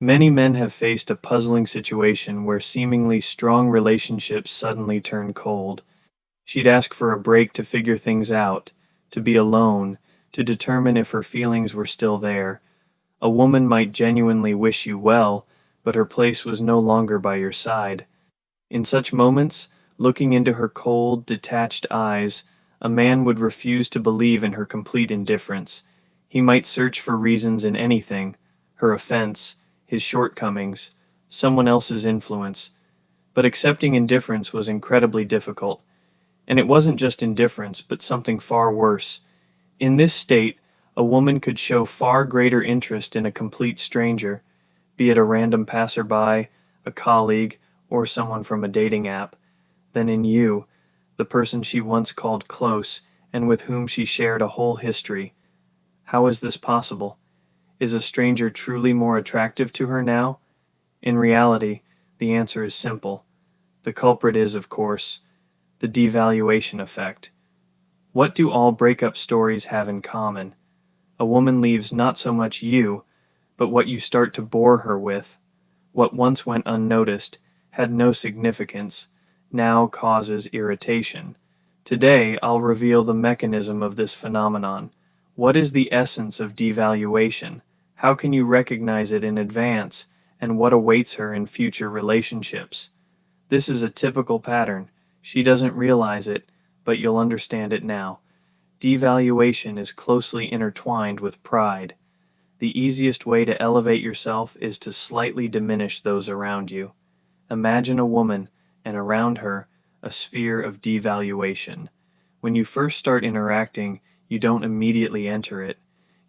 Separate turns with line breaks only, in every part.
Many men have faced a puzzling situation where seemingly strong relationships suddenly turn cold. She'd ask for a break to figure things out, to be alone, to determine if her feelings were still there. A woman might genuinely wish you well, but her place was no longer by your side. In such moments, looking into her cold, detached eyes, a man would refuse to believe in her complete indifference. He might search for reasons in anything: her offense, his shortcomings, someone else's influence. But accepting indifference was incredibly difficult. And it wasn't just indifference, but something far worse. In this state, a woman could show far greater interest in a complete stranger, be it a random passerby, a colleague, or someone from a dating app, than in you, the person she once called close and with whom she shared a whole history. How is this possible? Is a stranger truly more attractive to her now? In reality, the answer is simple. The culprit is, of course, the devaluation effect. What do all breakup stories have in common? A woman leaves not so much you, but what you start to bore her with. What once went unnoticed, had no significance, now causes irritation. Today, I'll reveal the mechanism of this phenomenon. What is the essence of devaluation? How can you recognize it in advance? And what awaits her in future relationships? This is a typical pattern. She doesn't realize it, but you'll understand it now. Devaluation is closely intertwined with pride. The easiest way to elevate yourself is to slightly diminish those around you. Imagine a woman, and around her, a sphere of devaluation. When you first start interacting, you don't immediately enter it.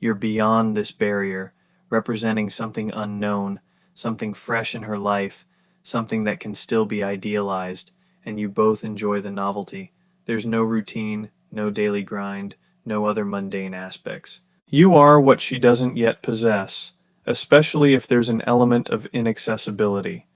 You're beyond this barrier, representing something unknown, something fresh in her life, something that can still be idealized, and you both enjoy the novelty. There's no routine, no daily grind, no other mundane aspects. You are what she doesn't yet possess, especially if there's an element of inaccessibility.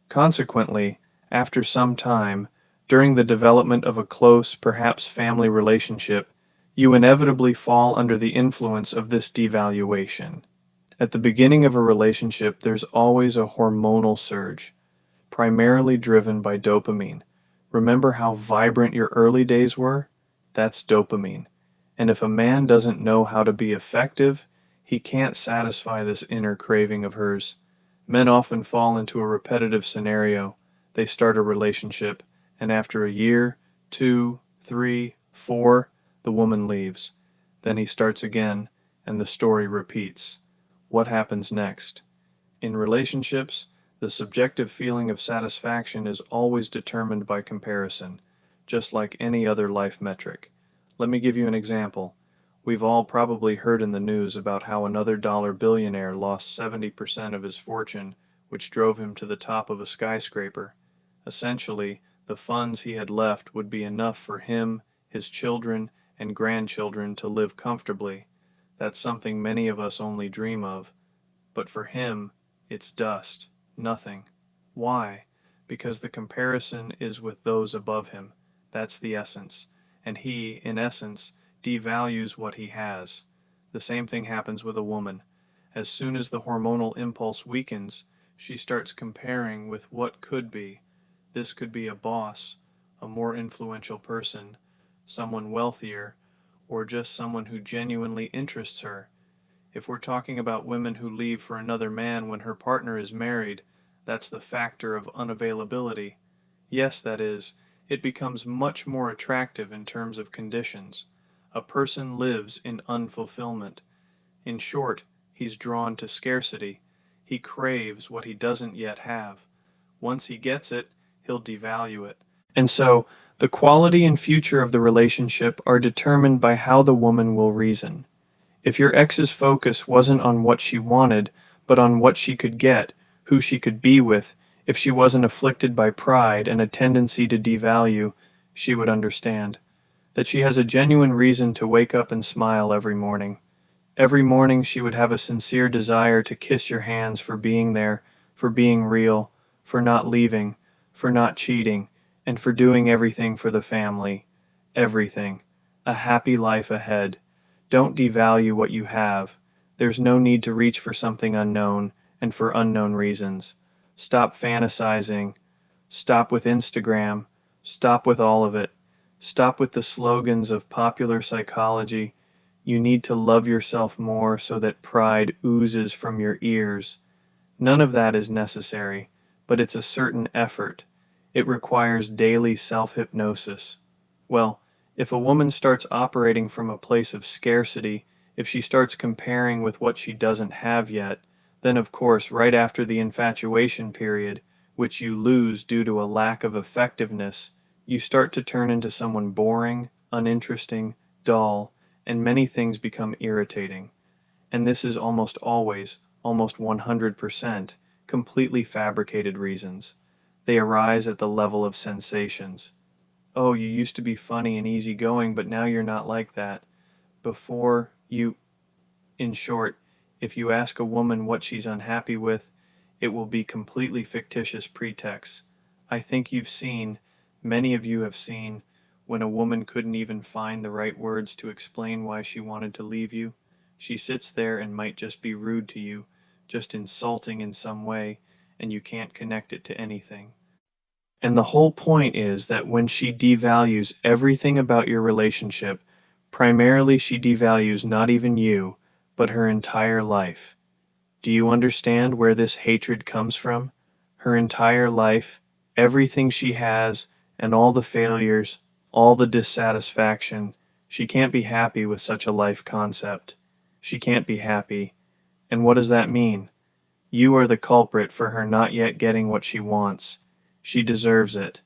Consequently, after some time, during the development of a close, perhaps family relationship, you inevitably fall under the influence of this devaluation. At the beginning of a relationship, there's always a hormonal surge, primarily driven by dopamine. Remember how vibrant your early days were? That's dopamine. And if a man doesn't know how to be effective, he can't satisfy this inner craving of hers. Men often fall into a repetitive scenario. They start a relationship, and after a year, 2, 3, 4, the woman leaves. Then he starts again, and the story repeats. What happens next? In relationships, the subjective feeling of satisfaction is always determined by comparison, just like any other life metric. Let me give you an example. We've all probably heard in the news about how another dollar billionaire lost 70% of his fortune, which drove him to the top of a skyscraper. Essentially, the funds he had left would be enough for him, his children, and grandchildren to live comfortably. That's something many of us only dream of. But for him, it's dust, nothing. Why? Because the comparison is with those above him. That's the essence. And he, in essence, devalues what he has. The same thing happens with a woman. As soon as the hormonal impulse weakens, she starts comparing with what could be. This could be a boss, a more influential person, someone wealthier, or just someone who genuinely interests her. If we're talking about women who leave for another man when her partner is married, that's the factor of unavailability. Yes, that is, it becomes much more attractive in terms of conditions. A person lives in unfulfillment. In short, he's drawn to scarcity. He craves what he doesn't yet have. Once he gets it, he'll devalue it. And so, the quality and future of the relationship are determined by how the woman will reason. If your ex's focus wasn't on what she wanted, but on what she could get, who she could be with, if she wasn't afflicted by pride and a tendency to devalue, she would understand that she has a genuine reason to wake up and smile every morning. Every morning she would have a sincere desire to kiss your hands for being there, for being real, for not leaving, for not cheating, and for doing everything for the family. Everything. A happy life ahead. Don't devalue what you have. There's no need to reach for something unknown, and for unknown reasons. Stop fantasizing. Stop with Instagram. Stop with all of it. Stop with the slogans of popular psychology. You need to love yourself more so that pride oozes from your ears. None of that is necessary, but it's a certain effort. It requires daily self-hypnosis. Well, if a woman starts operating from a place of scarcity, if she starts comparing with what she doesn't have yet, then of course, right after the infatuation period, which you lose due to a lack of effectiveness, you start to turn into someone boring, uninteresting, dull, and many things become irritating. And this is almost always, almost 100%, completely fabricated reasons. They arise at the level of sensations. Oh, you used to be funny and easygoing, but now you're not like that. Before you, in short, if you ask a woman what she's unhappy with, it will be completely fictitious pretexts. I think you've seen, many of you have seen, when a woman couldn't even find the right words to explain why she wanted to leave you. She sits there and might just be rude to you, just insulting in some way, and you can't connect it to anything. And the whole point is that when she devalues everything about your relationship, primarily she devalues not even you, but her entire life. Do you understand where this hatred comes from? Her entire life, everything she has, and all the failures, all the dissatisfaction. She can't be happy with such a life concept. She can't be happy. And what does that mean? You are the culprit for her not yet getting what she wants. She deserves it.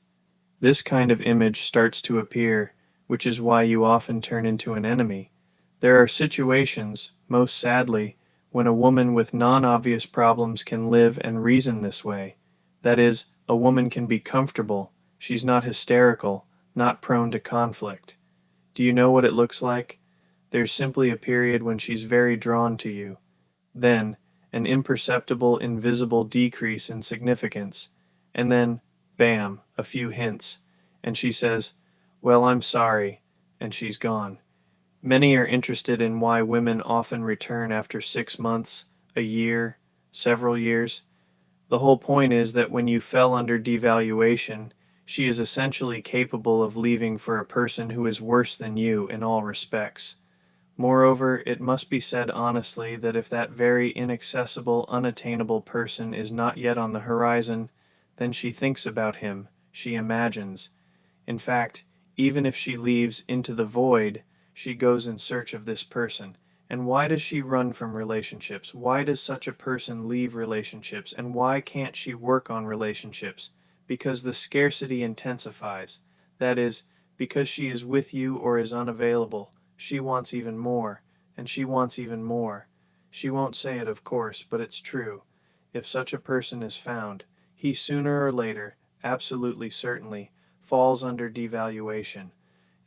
This kind of image starts to appear, which is why you often turn into an enemy. There are situations, most sadly, when a woman with non-obvious problems can live and reason this way. That is, a woman can be comfortable. She's not hysterical, not prone to conflict. Do you know what it looks like? There's simply a period when she's very drawn to you. Then, an imperceptible, invisible decrease in significance. And then, bam, a few hints. And she says, "Well, I'm sorry," and she's gone. Many are interested in why women often return after 6 months, a year, several years. The whole point is that when you fell under devaluation, she is essentially capable of leaving for a person who is worse than you in all respects. Moreover, it must be said honestly that if that very inaccessible, unattainable person is not yet on the horizon, then she thinks about him, she imagines. In fact, even if she leaves into the void, she goes in search of this person. And why does she run from relationships? Why does such a person leave relationships? And why can't she work on relationships? Because the scarcity intensifies. That is, because she is with you or is unavailable. She wants even more, and she wants even more. She won't say it, of course, but it's true. If such a person is found, he sooner or later, absolutely certainly, falls under devaluation.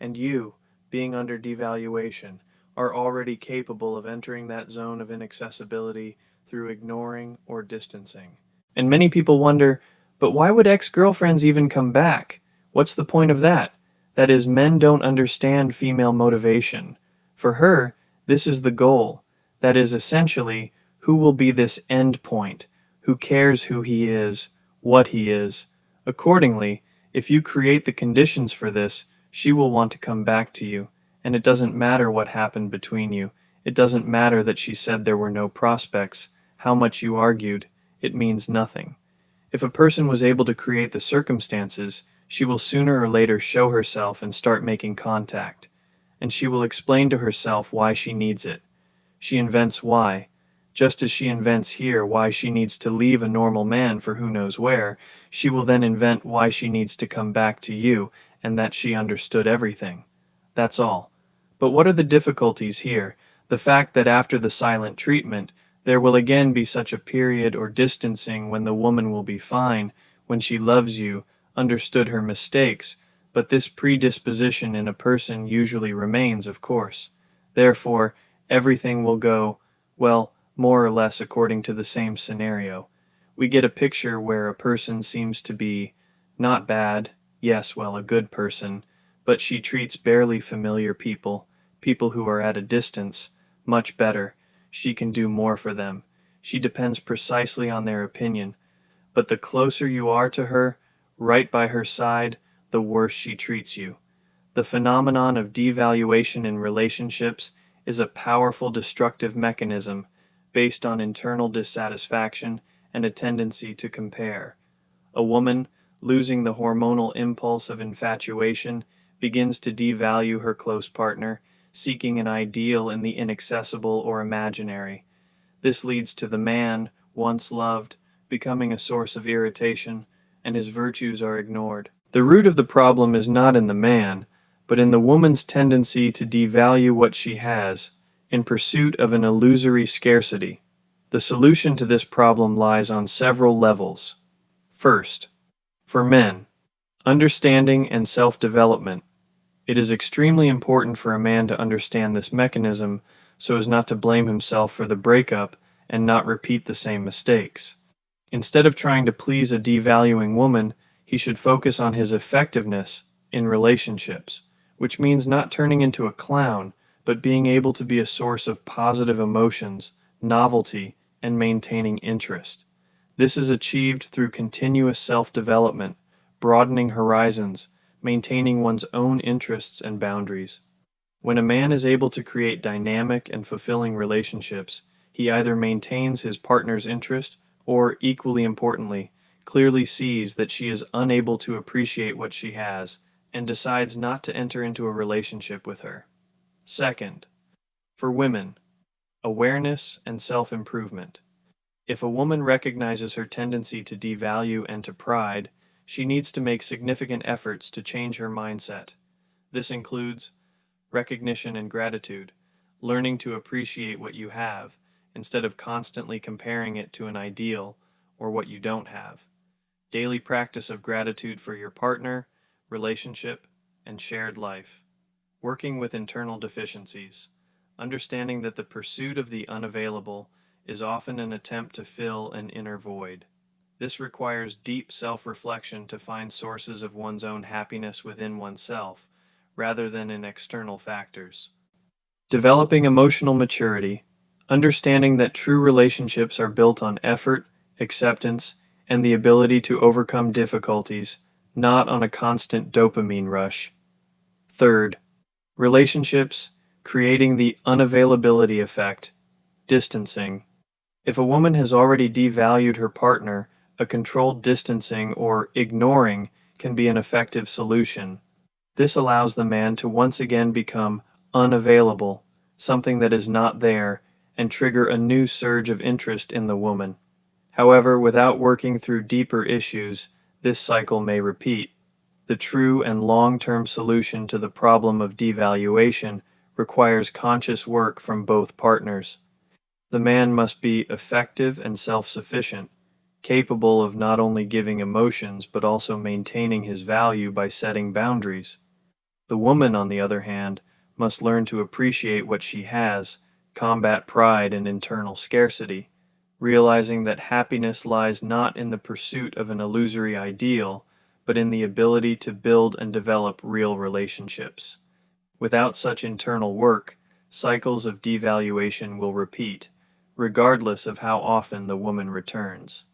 And you, being under devaluation, are already capable of entering that zone of inaccessibility through ignoring or distancing. And many people wonder, but why would ex-girlfriends even come back? What's the point of that? That is, men don't understand female motivation. For her, this is the goal. That is, essentially, who will be this end point? Who cares who he is, what he is? Accordingly, if you create the conditions for this, she will want to come back to you. And it doesn't matter what happened between you. It doesn't matter that she said there were no prospects, how much you argued. It means nothing. If a person was able to create the circumstances, she will sooner or later show herself and start making contact. And she will explain to herself why she needs it. She invents why. Just as she invents here why she needs to leave a normal man for who knows where, she will then invent why she needs to come back to you and that she understood everything. That's all. But what are the difficulties here? The fact that after the silent treatment, there will again be such a period or distancing when the woman will be fine, when she loves you, understood her mistakes, but this predisposition in a person usually remains, of course. Therefore, everything will go, well, more or less according to the same scenario. We get a picture where a person seems to be not bad, yes, well, a good person, but she treats barely familiar people, people who are at a distance, much better. She can do more for them. she depends precisely on their opinion. But the closer you are to her, right by her side, the worse she treats you. The phenomenon of devaluation in relationships is a powerful destructive mechanism based on internal dissatisfaction and a tendency to compare. A woman, losing the hormonal impulse of infatuation, begins to devalue her close partner, seeking an ideal in the inaccessible or imaginary. This leads to the man, once loved, becoming a source of irritation, and his virtues are ignored. The root of the problem is not in the man, but in the woman's tendency to devalue what she has, in pursuit of an illusory scarcity. The solution to this problem lies on several levels. First, for men, understanding and self-development. It is extremely important for a man to understand this mechanism so as not to blame himself for the breakup and not repeat the same mistakes. Instead of trying to please a devaluing woman, he should focus on his effectiveness in relationships, which means not turning into a clown, but being able to be a source of positive emotions, novelty, and maintaining interest. This is achieved through continuous self-development, broadening horizons, maintaining one's own interests and boundaries. When a man is able to create dynamic and fulfilling relationships, he either maintains his partner's interest or, equally importantly, clearly sees that she is unable to appreciate what she has and decides not to enter into a relationship with her. Second, for women, awareness and self-improvement. If a woman recognizes her tendency to devalue and to pride, she needs to make significant efforts to change her mindset. This includes recognition and gratitude, learning to appreciate what you have instead of constantly comparing it to an ideal or what you don't have. Daily practice of gratitude for your partner, relationship, and shared life. Working with internal deficiencies, understanding that the pursuit of the unavailable is often an attempt to fill an inner void. This requires deep self-reflection to find sources of one's own happiness within oneself, rather than in external factors. Developing emotional maturity, understanding that true relationships are built on effort, acceptance, and the ability to overcome difficulties, not on a constant dopamine rush. Third, relationships, creating the unavailability effect, distancing. If a woman has already devalued her partner, a controlled distancing or ignoring can be an effective solution. This allows the man to once again become unavailable, something that is not there, and trigger a new surge of interest in the woman. However, without working through deeper issues, this cycle may repeat. The true and long-term solution to the problem of devaluation requires conscious work from both partners. The man must be effective and self-sufficient, capable of not only giving emotions but also maintaining his value by setting boundaries. The woman, on the other hand, must learn to appreciate what she has, combat pride and internal scarcity, realizing that happiness lies not in the pursuit of an illusory ideal, but in the ability to build and develop real relationships. Without such internal work, cycles of devaluation will repeat, regardless of how often the woman returns.